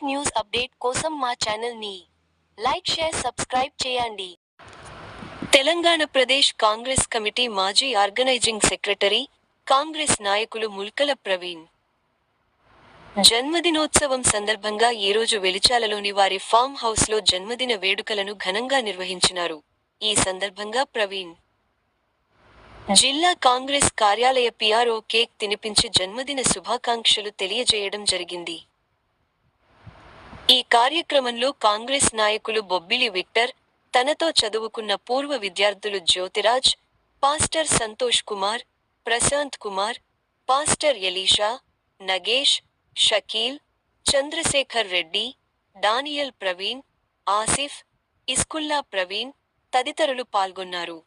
News update కోసం మా channel ని లైక్, షేర్, సబ్స్క్రైబ్ చేయండి. తెలంగాణ ప్రదేశ్ కాంగ్రెస్ కమిటీ మాజీ ఆర్గనైజింగ్ సెక్రటరీ, కాంగ్రెస్ నాయకులు ముల్కల ప్రవీణ్ జన్మదినోత్సవం సందర్భంగా ఈరోజు వెలిచాలలోని వారి ఫామ్ హౌస్లో జన్మదిన వేడుకలను ఘనంగా నిర్వహించినారు. ఈ సందర్భంగా ప్రవీణ్ జిల్లా కాంగ్రెస్ కార్యాలయ పిఆర్ఓ కేక్ తినిపించి జన్మదిన శుభాకాంక్షలు తెలియజేయడం జరిగింది. ఈ కార్యక్రమంలో కాంగ్రెస్ నాయకులు బొబ్బిలి విక్టర్, తనతో చదువుకున్న పూర్వ విద్యార్థులు జ్యోతిరాజ్, పాస్టర్ సంతోష్ కుమార్, ప్రశాంత్ కుమార్, పాస్టర్ ఎలీషా, నగేష్, షకీల్, చంద్రశేఖర్ రెడ్డి, డానియల్ ప్రవీణ్, ఆసిఫ్, ఇస్కుల్లా ప్రవీణ్ తదితరులు పాల్గొన్నారు.